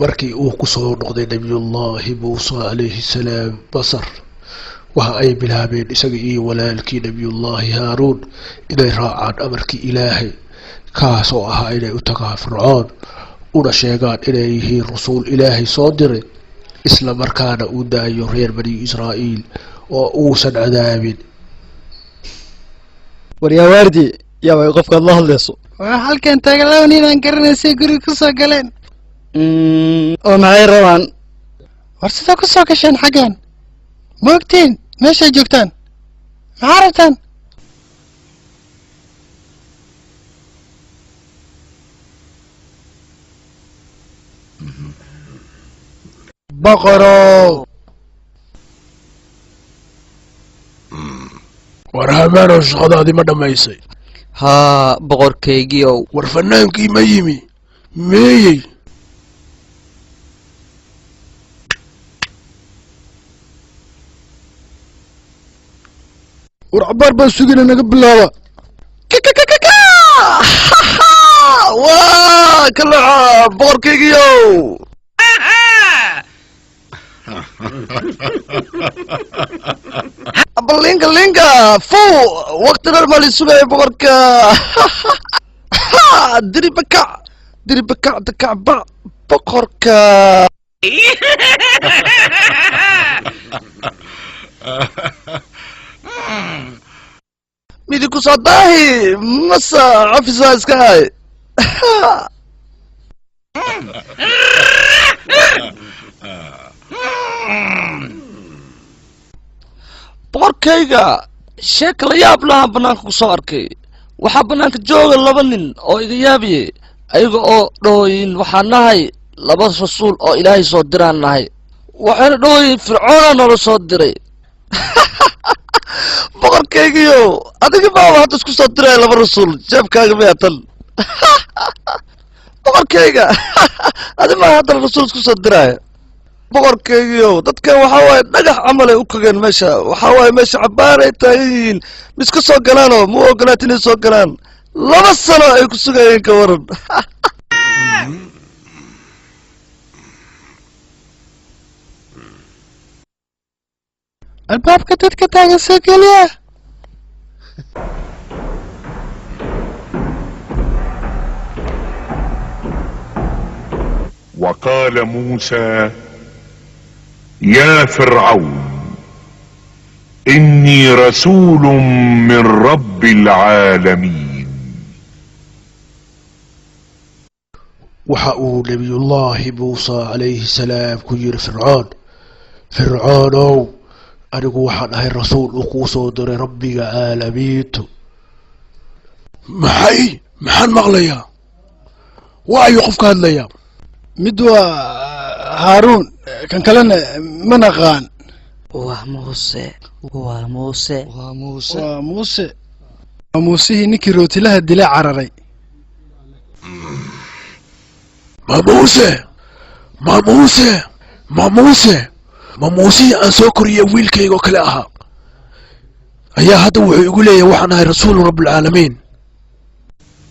markii uu ku soo noqday nabiyullaahi muuse calayhi salaam basar waxa ay bilaabeen isaga iyo walaalkii nabiyullaahi haaruun inay raacaan amarkii ilaahay kaas oo ahaa inay u tagaan fircoon una sheegaan inay yihiin rasuul ilaahay soo diray isla markaana uu daayo reer bani israa'iil oo uusan cadaabin waryaa waardi yaa way qofkaad la hadlayso waa halkan taagalawn inaan garanaysay guriga ku soo galeen oo maxay rabaan war sida ku soo gasheen xaggan ma ogtiin meeshay joogtaan maxaa rabtaan boqorow war hamaanow shaqadaadii ma dhammaysay haa boqorkaygiiow war fanaankii ma yimi meeyey war cabaar baan sugina naga bilaaba waa kalaca boqorkaygiiow linka fu waqti dheer maa lisugaya boqorka diribakac dakacba boqorka midi ku soo daahi masa cafisa iska hay boqorkayga sheeka la yaab lahaan bannaanka ku soo arkay waxaa bannaanka jooga laba nin oo iga yaabiye ayaga oo dhahooyin waxaan nahay laba rasuul oo ilaahay soo diraan nahay waxayna dhahooyin fircoonaa noola soo diray boqorkaygiyo adiga baaba hadda isku soo diraya laba rasuul jeebkaaga miyaa tan boqorkayga adi maa haddana rasuul isku soo diraya boqorkaygiyo dadkan waxaa waaye dhagax camalay u kogeen meesha waxaa waaye meesha cabaaray taagan yihiin miska soo galaanoo ma ogolaat inay soo galaan 2 sano ay ku sugayeen ka waran albaabka dadka taagan soo geliya وقال موسى يا فرعون إني رسول من رب العالمين وحاول نبي الله موسى عليه السلام كير فرعون أنه وحن هاي الرسول وقوصو در ربي العالمين محن مغليا وأي قفك هذا مدوى هارون كان كلنا منغان وموسى نكي روتي لها الدلاء عرري ما موسى أن سوكريا ويلكي وكلاها أيا هذا يقول لي وحنا رسول رب العالمين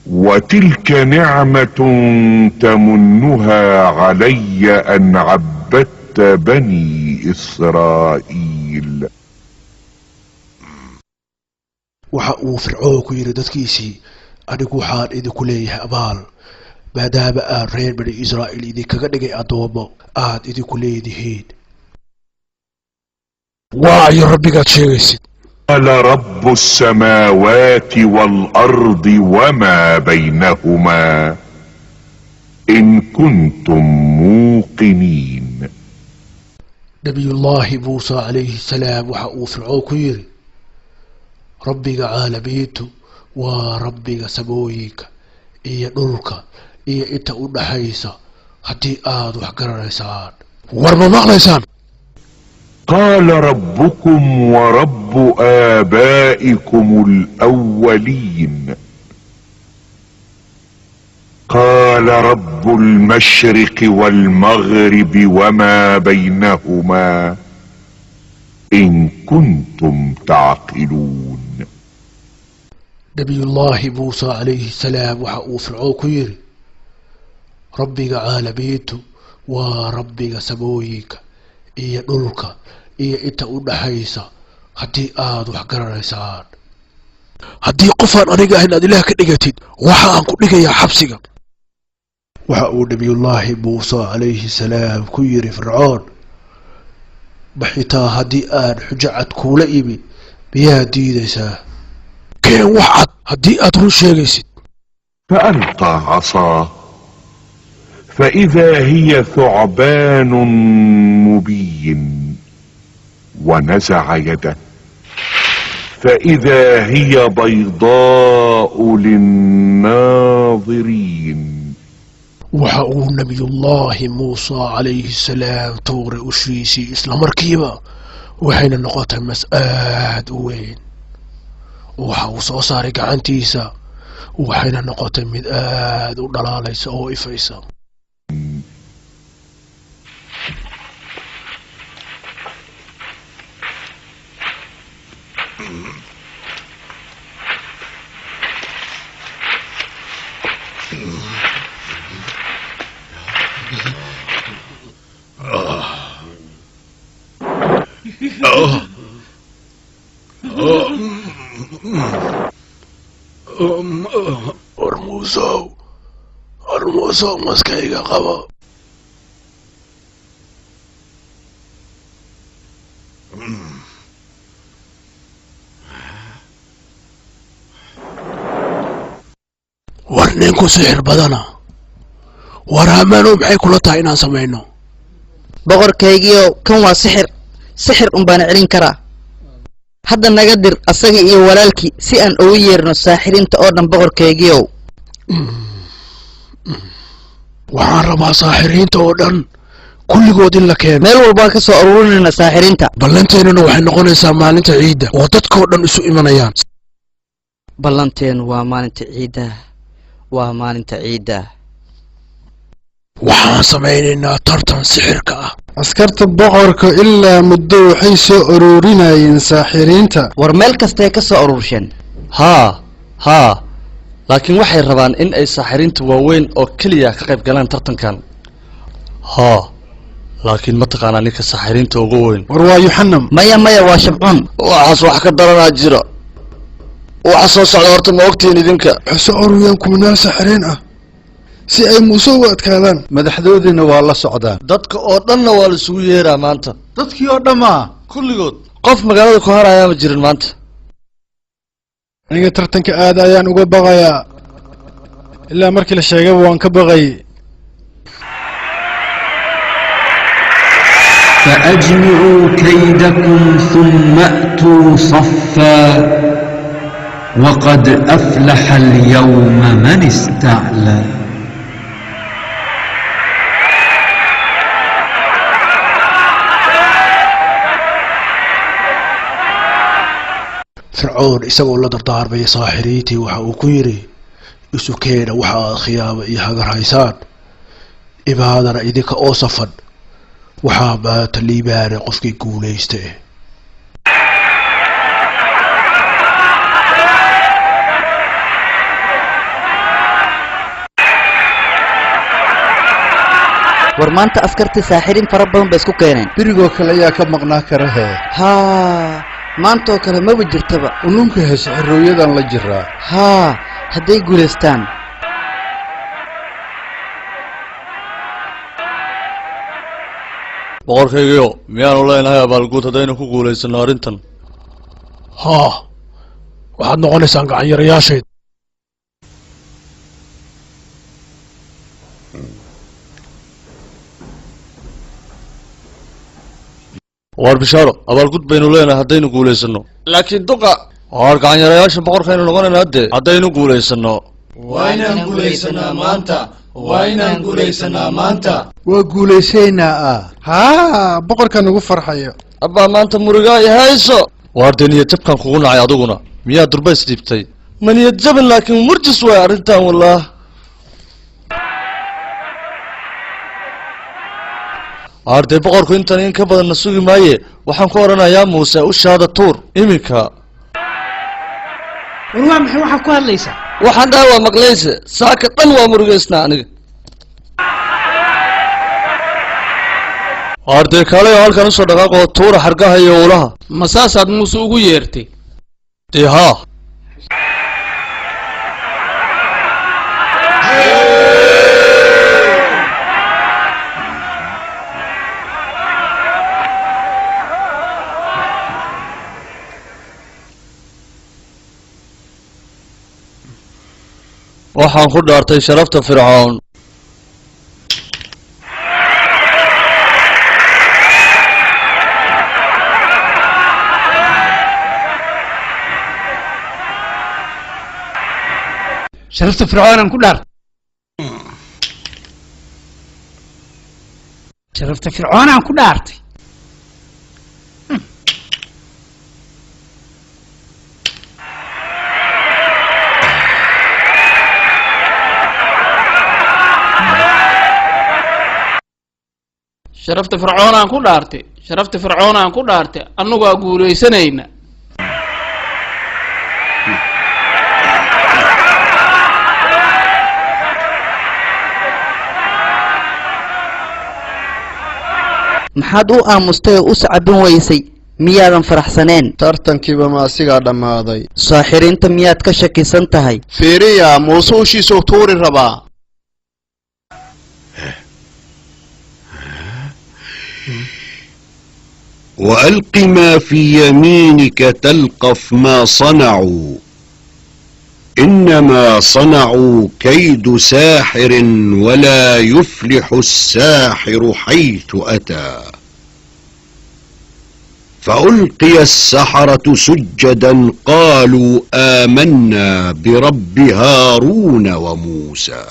وتلك نعمة تمنها علي أن عبدت بني إسرائيل وحقو فرعون كير ددكيسي أنيكو حان إذا ليه أبال بعدها بقى رين بني إسرائيل إذا كغدغي أدوما آد إذا ليدهين واعي ربي قد شيغيسي قال رب السماوات والأرض وما بينهما إن كنتم موقنين نبي الله موسى عليه السلام وحقو فرعون كيري ربي عالميته وربي سمويك إيا نورك إيا إنت أنحيسا هدي آد وحقر ريسان ورما مغليسان قال ربكم ورب آبائكم الأولين قال رب المشرق والمغرب وما بينهما إن كنتم تعقلون نبي الله موسى عليه السلام وحقو فرعون كيري ربي عالميته وربك سمويك إيا دولك إيا إنت أدحيسا هدي وحقرانيسان هدي قفان أنيقا هنا إله كدقتين وحا أنكو نيقا حبسيقا وحا نبي الله موسى عليه السلام كيري فرعون بحيتا هدي حجعت كولا إيبي بيا ديديسا كين وحد هدي رون شيغيسيد فألقى عصاه فإذا هي ثعبان مبين ونزع يده فإذا هي بيضاء للناظرين وحاو نبي الله موسى عليه السلام توري أشيسي إسلام مركيبا وحين النقطة مسآد وين وحاو صوصاري قعنتيسا وحين النقطة مدآد ودلاليسا أو إفايسا أرموزو مسكيغا قبا warninku sixir badana waraamano maxay kula tahay inaan sameeyno boqorkaygiyo kan waa sixir baan celin karaa hadda naga dir asaga iyo walaalkii si aan ugu yeerno saaxirinta oo dhan boqorkaygiyo waxaan rabaa saaxiriinta oo dhan kulligood in la keeno meel walba ka soo ururinayna saaxirinta ballanteennuna waxay noqonaysaa maalinta ciidda oo dadkoo dhan isu imanayaan ballanteenu waa maalinta ciidda waxaan samaynaynaa tartan sixirka ah askarta boqorka ilaa muddo waxay soo ururinayeen saaxiriinta war meel kastay ka soo urursheen haa laakiin waxay rabaan in ay saaxiriinta waaweyn oo keliya ka qayb galaan tartankan laakiin ma taqaanaa ninka saaxiriinta ugu weyn war waa yuxanam maya waa shabcun waxaas wax ka daranaa jira waxa soo socda horta ma ogtiin idinka waxay soo ururiyaan kumanaan saaxiriin ah si ay muuse uga adkaadaan madaxdoodina waa la socdaan dadka oo dhanna waa la isugu yeeraa maanta dadkii oo dhammaa kulligood qof magaalada ku harayaa ma jirin maanta aniga tartanka aad ayaan uga baqayaa ilaa markii la sheegaba waan ka baqay فأجمعوا كيدكم ثم أتوا صفا وقد أفلح اليوم من استعلى فرعون isagoo la dardaarmay saaxiriintii waxa uu ku yiri isu keena waxa khiyaaba iyo hagar haysaan ibaadana idinka oo safan waxa ma taliibaana qofkii guuleystay war maanta askartii saaxirin fara badan bay isku keeneen birigoo kale ayaa ka maqnaa kara hee maantoo kale maba jirtaba ununka hees xirooyadan la jiraa hadday guulaystaan boqorkaygiyo miyaanu leenahay abaalguud haddaynu ku guulaysano arrintan waxaad noqonaysaan gacanyarayaashayd war bishaaro abaalgud baynu leenahay haddaynu guulaysano laakiin duqa war gacanyarayaasha boqorkaynu noqonayna haddaynu guulaysano waa inaan guulaysanaa maanta waa guulaysaynaa boqorkan ugu farxayo abbaa maanta murigaa i hayso waar dee niyad jabkan kugu nacay adiguna miyaa durbays dhiibtay ma niyad jabin laakiin murjis waay arrintan wallaah waar dee boqorku intan in ka badanna sugi maaye waxaan ku odhanayaa muuse ushaada tuur iminka war waa maxay waxaa ku hadlaysaa waxaan dhaha waa maqlayse saaka dhan waa murugaysnaa aniga arday kale oo halkan u soo dhaqaaqo tuura xargaha iyo ulaha masaasaad muuse ugu yeertay tiha waxaan ku dhaartay sharafta fircoon sharafta fircoonaan ku dhaartay sharafta fircoonaan ku dhaartay sharafta fircoonaan ku dhaartay sharafta fircoonaan ku dhaartay annagu waa guulaysanayna maxaad u aamustay oo u sacabin weysay miyaadan faraxsaneen tartankiiba ma asigaa dhammaaday saaxiriinta miyaad ka shakisan tahay fiiriya muuse ushiisuu tuuri rabaa وألق ما في يمينك تلقف ما صنعوا إنما صنعوا كيد ساحر ولا يفلح الساحر حيث أتى فألقي السحرة سجدا قالوا آمنا برب هارون وموسى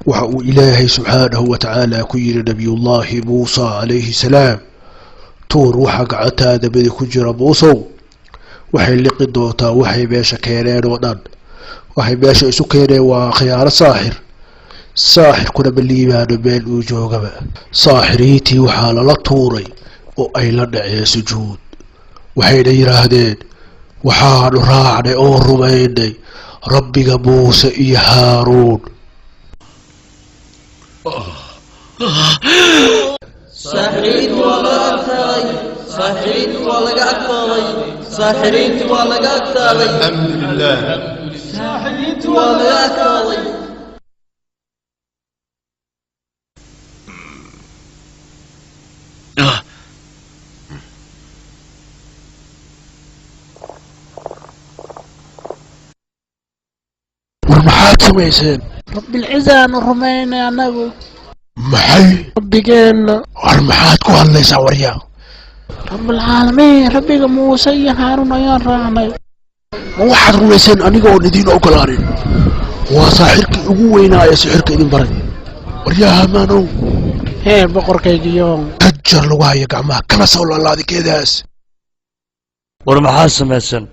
waxa uu ilaahay subxaanahu wa tacaala ku yidhi nabiyullaahi muusa calayhi salaam tuur waxa gacantaada badi ku jira muusow waxay liqi doontaa waxay meesha keeneen oo dhan waxay meesha isu keeneen waa khiyaano saaxirkuna ma liibaano meel uu joogaba saaxiriintii waxaa lala tuuray oo ay la dhaceen sujuud waxayna yidhaahdeen waxaanu raacnay oo rumaynay rabbiga muuse iyo haaruun ساحرين ولا أكثر ساحرين ولا أكثر ساحرين ولا أكثر الحمد لله ساحرين ولا أكثر maxaad samayseen رب العزة نرمينا يا نبو maxay ربنا war maxaad ku hadlaysaa waryaa رب العالمين ربك موسى يا هارون يا راعي ma waxaad rumayseen aniga oon idiin ogolaanin waa saaxirkii ugu weynaa ee sixirka idin baray waryaa hamaanow هي بقركيك يوم hajar lagu haya gacmaha kama soo laalaadikeedaas war maxaad samayseen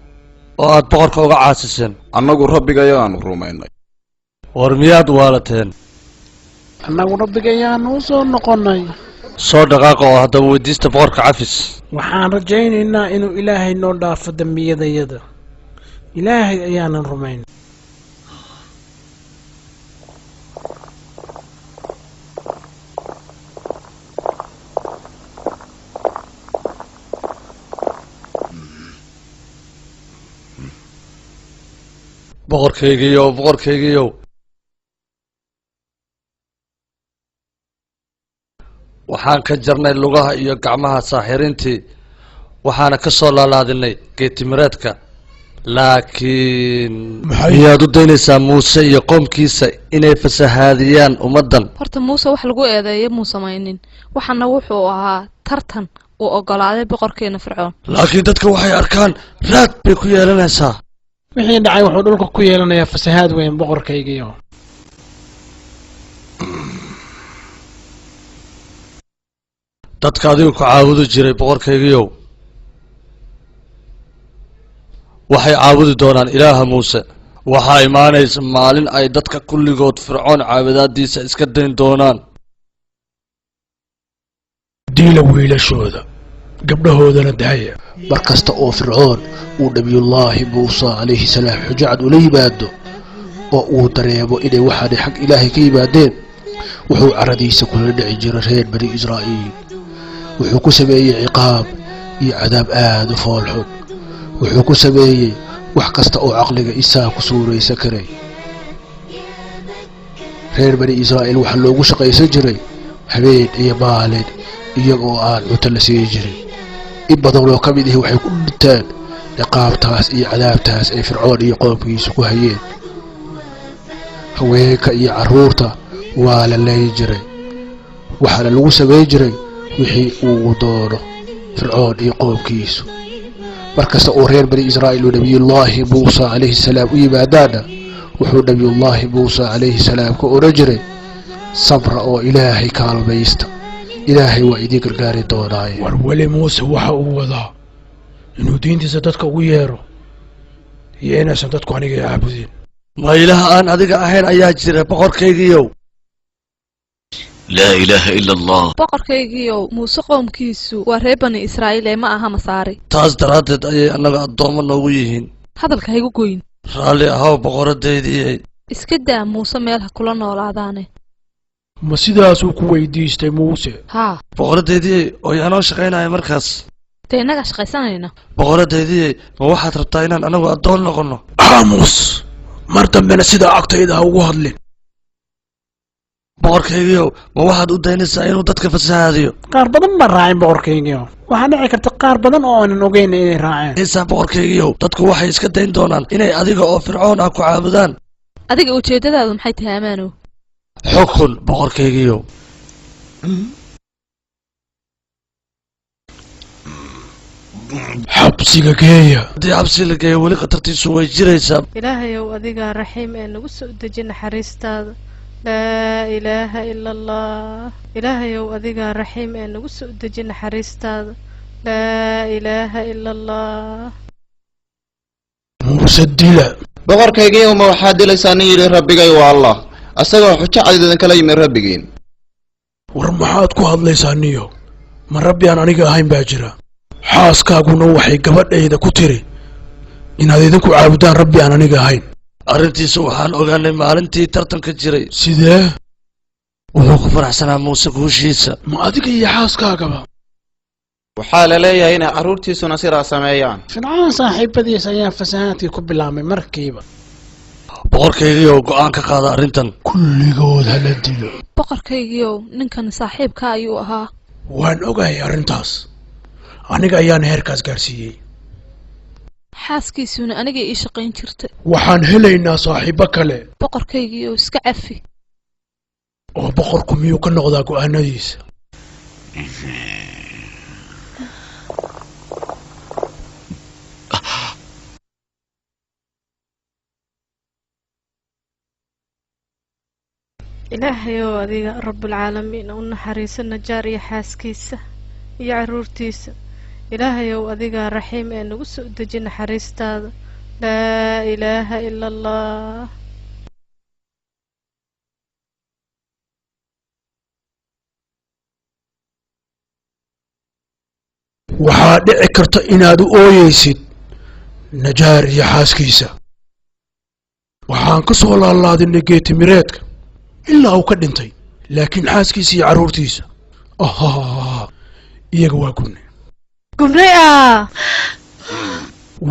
oo aad boqorka uga caasiseen annagu rabbigayaanu rumaynay war miyaad waalateen annagu rabbigayaanu u soo noqonnay soo dhaqaaqa oo haddaba weydiista boqorka cafis waxaan rajaynaynaa inuu ilaahay noo dhaafo dembiyadayada ilaahay ayaanan rumayn boqorkaygiiyow waxaan ka jarnay lugaha iyo gacmaha saaxiriintii waxaana ka soo laalaadinay geetimireedka laakiin miyaad u daynaysaa muuse iyo qoomkiisa inay fasahaadiyaan ummaddan horta muuse wax lagu eedeeyo muu samaynin waxaana wuxuu ahaa tartan uu ogolaaday boqorkeena fircoon laakiin dadka waxay arkaan raad bay ku yeelanaysaa wixii dhacay wuxuu dhulka ku yeelanayaa fasahaad weyn boqorkaygiyo dadka adigu ku caabudi jiray boqorkaygiiow waxay caabudi doonaan ilaaha muuse waxaa imaanaysa maalin ay dadka kulligood fircoon caabudaadiisa iska dayn doonaan diila wiilashooda gabdhahoodana daaya mar kasta oo fircoon uu nabiyullaahi muuse calayhi salaam xujo cad ula yimaado oo uu dareemo inay waxaanay xag ilaahay ka yimaadeen wuxuu caradiisa kula dhici jiray reer bani israa'iil wuxuu ku sameeyey ciqaab iyo cadaab aad u foolxun wuxuu ku sameeyey wax kasta oo caqliga isaa ku suuraysan karay reer bani israa'iil waxaa loogu shaqaysan jiray habeen iyo maalin iyagoo aan cunto la siin jirin in badan oo ka mid ihi waxay ku dhinteen ciqaabtaas iyo cadaabtaas ay fircoon iyo qoomkiisa ku hayeen haweenka iyo carruurta waa la leyn jiray waxaana lagu samayn jiray wixii uu doono fircoon iyo qoomkiisu markasta uu reer bani israa'iil uu nabiyullaahi muusa calayhi salaam u yimaadaana wuxuu nabiyullaahi muusa calayhi salaam ka odhan jiray sabra oo ilaahay kaalmaysta ilaahay waa idiin gargaari doonaaye war weli muuse waxa uu wadaa inuu diintiisa dadka ugu yeero iyo inaysan dadku aniga caabudin ma ilaah aan adiga ahayn ayaa jira boqorkaygiiyow لا إله إلا الله boqorkaygiiyow muuse qoomkiisu waa reer bani israa'iil ee ma aha masaari taas daraaddeed ayay annaga addoommo noogu yihiin hadalka haygu goyn raalli ahow boqoradaydiiyey iska daa muuse meel ha kula noolaadaane ma sidaasuu ku weydiistay muuse haa boqoradaydiiyey oo yaanoo shaqaynaya markaas dee innagaa shaqaysanayna boqoradaydiiyey ma waxaad rabtaa inaan anagu addoon noqonno aamus mar dambena sidaa agtayda ha ugu hadlin boqorkaygiiow ma waxaad u daynaysaa inuu dadka fasahaadiyo qaar badan baan raacin boqorkaygiiow waxaa dhici karta qaar badan oo aanan ogeyn inay raaceen haysaa boqorkaygiiow dadku waxay iska dayn doonaan inay adiga oo fircoon ah ku caabudaan adiga ujeeddadaadu maxay tahay amaanow xukun boqorkaygiiow xabsiga geeya haddii xabsi la geeyo weli khatartiisu way jiraysaa ilaahayow adigaa raxiim ee nagu soo deji naxariistaada laa ilaaha ila allah ilaahayow adigaa raxiim ee nagu soo deji naxariistaada laa ilaaha ila allah muuse dila boqorkaygiiyow ma waxaad dilaysaa nin yidhi rabbigay waa allah asagoo xujo cad idinkala yimi rabbigiin war maxaad ku hadlaysaa niyo ma rabbi aan aniga ahayn baa jira xaaskaaguna waxay gabadhayda ku tiri inaad idinku caabudaan rabbi aan aniga ahayn arrintiisa waxaan ogaanay maalintii tartanka jiray sidee wuxuu ku faraxsanaa muuse guushiisa ma adiga iyo xaaskaagaba waxaa la leeyahay inay carruurtiisuna sidaa sameeyaan fircoon saaxiibadiis ayaa fasahaadkii ku bilaabmay markiiba boqorkaygiiow go'aan ka qaada arrintan kulligood hala dilo boqorkaygiiow ninkan saaxiibka ayuu ahaa waan ogahay arrintaas aniga ayaana heerkaas gaarsiiyey xaaskiisuna aniga ii shaqayn jirtay waxaan helaynaa saaxiibo kale boqorkaygiiow iska cafi oo boqorku miyuu ka noqdaa go'aanadiisa ilaahayow adiga rabbulcaalamiin u naxariiso najaar iyo xaaskiisa iyo carruurtiisa ilaahayow adigaa raxiim ee nagu soo deji naxariistaada laa ilaaha ila allah waxaa dhici karta inaad u ooyeysid najaar iyo xaaskiisa waxaan ka soo laalaadinay geetimireedka ilaa uu ka dhintay laakiin xaaskiisa iyo carruurtiisa iyaga waa gubnay gubnay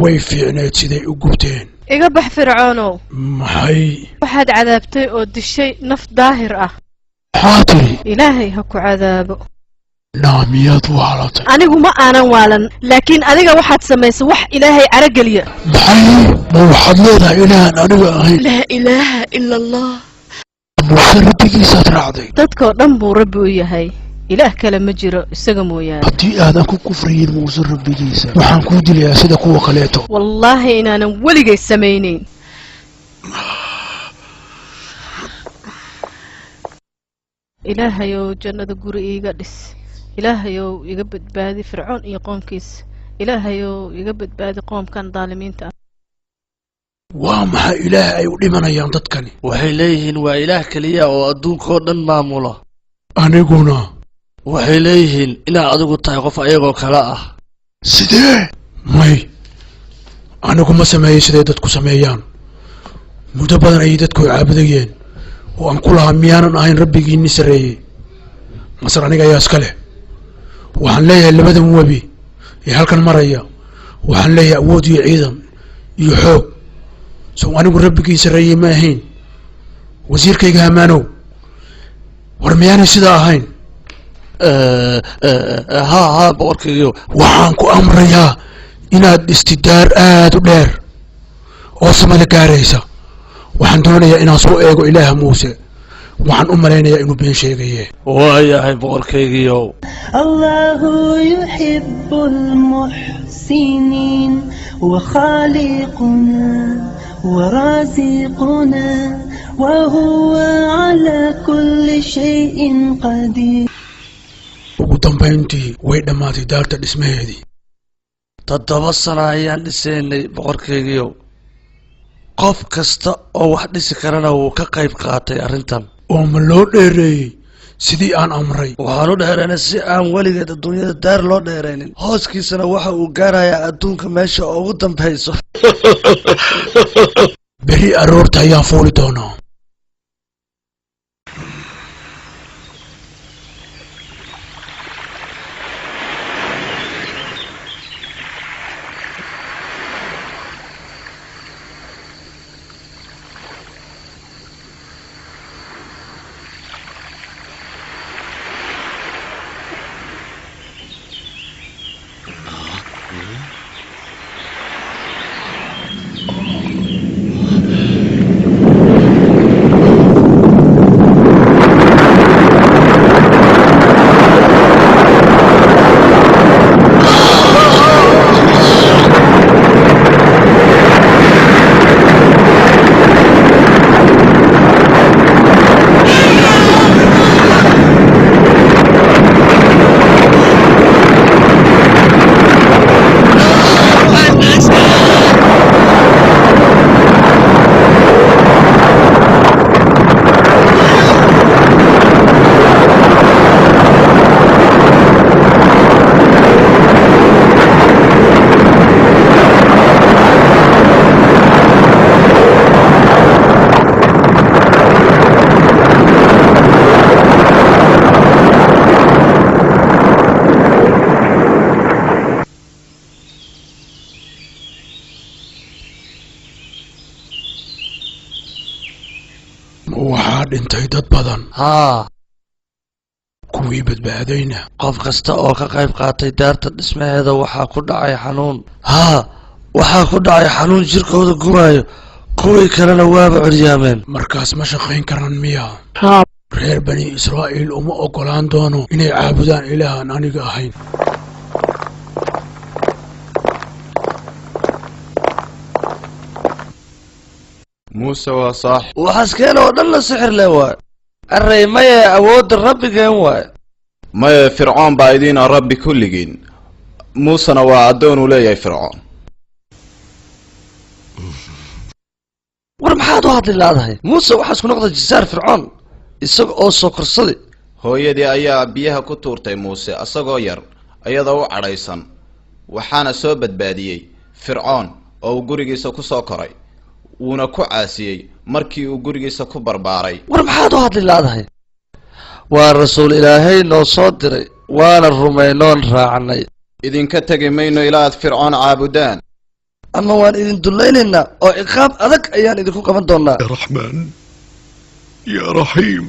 way fiicneed siday u gubteen iga bax fircoonow maxay waxaad cadaabtay oo dishay naf daahir ah maxaa tiri ilaahay ha ku cadaabo naamiyaad waalatay anigu ma aanan waalan laakiin adiga waxaad samaysay wax ilaahay carageliya maxay ma waxaad leedahay inaan aniga ahayn laa ilaaha ila allah muuse rabbigiisaad raacday dadkoo dhan buu rabbi u yahay ilaah kale ma jiro isaga mooyaane haddii aadan ku kufriyin muuse rabbigiisa waxaan kuu dilayaa sida kuwa kaleeto wallaahi inaanan weligay samaynayn ilaahayow jannada guri iiga dhis ilaahayow iga badbaadi fircoon iyo qoomkiisa ilaahayow iga badbaadi qoomkan daalimiinta ah waa maxay ilaah ay u dhimanayaan dadkani waxay leeyihiin waa ilaah keliya oo adduunkoo dhan maamula aniguna waxay leeyihiin inaad adigu tahay qof ayagoo kale ah sidee may anigu ma sameeyey siday dadku sameeyaan muddo badan ayay dadku caabudayeen oo aan ku lahaa miyaanan ahayn rabbigiinni sarreeyey masar aniga ayaa iska leh waxaan leeyahay labadan webi ee halkan maraya waxaan leeyahay awood iyo ciidan iyo xoog sow anigu rabbigii sarreeyey ma ahayn wasiirkayga hamaanow war miyaanay sidaa ahayn ها boqorkaygiyo waxaan ku amrayaa inaad dhistidaar aad u dheer oo samada gaaraysa waxaan doonayaa inaan soo eego ilaaha muuse waxaan u malaynayaa inuu been sheegaye waayahay boqorkaygiyo الله يحب المحسنين وخالقنا ورازقنا وهو على كل شيء قدير ugu dambayntii way dhammaatay daarta dhismaheedii 7 sano ayaan dhisaynay boqorkaygiyo qof kasta oo wax dhisi karana wuu ka qayb qaatay arrintan oo ma loo dheereeyey sidii aan amray waxaan u dheeraynay si aan weligeed adduunyada daar loo dheeraynin hooskiisana waxa uu gaarayaa adduunka meesha ugu dambayso beri aroorta ayaan fuuli doonaa waxaa dhintay dad badan haa kuwii badbaadayna qof kasta oo ka qayb qaatay daarta dhismaheeda waxaa ku dhacay xanuun haa waxaa ku dhacay xanuun jirkooda gubaayo kuwii kalena waaba curyaameen markaas ma shaqayn karaan miya reer bani israa'iil uma oggolaan doono inay caabudaan ilaahan aniga ahayn muuse waa saax waxaaskeen oo dhan la sixir leh waay array maye awoodda rabbigeen waay maye fircoon baa idiina rabbi kulligiin muusena waa addoon uu leeyahay fircoon war maxaad u hadli laadahay muuse waxaa isku noqday jisaar fircoon isaga oo soo korsaday hooyadii ayaa biyaha ku tuurtay muuse asagoo yar iyadoo u cadhaysan waxaana soo badbaadiyey fircoon oo uu gurigiisa ku soo koray wuuna ku caasiyey markii uu gurigiisa ku barbaaray war maxaad u hadli laadahay waa rasuul ilaahay noo soo diray waana rumaynoon raacnay idinka tegi mayno ilaa aad fircoon caabudaan ama waan idin dullaynaynaa oo ciqaab adag ayaan idinku qaban doonaa يا رحمن يا رحيم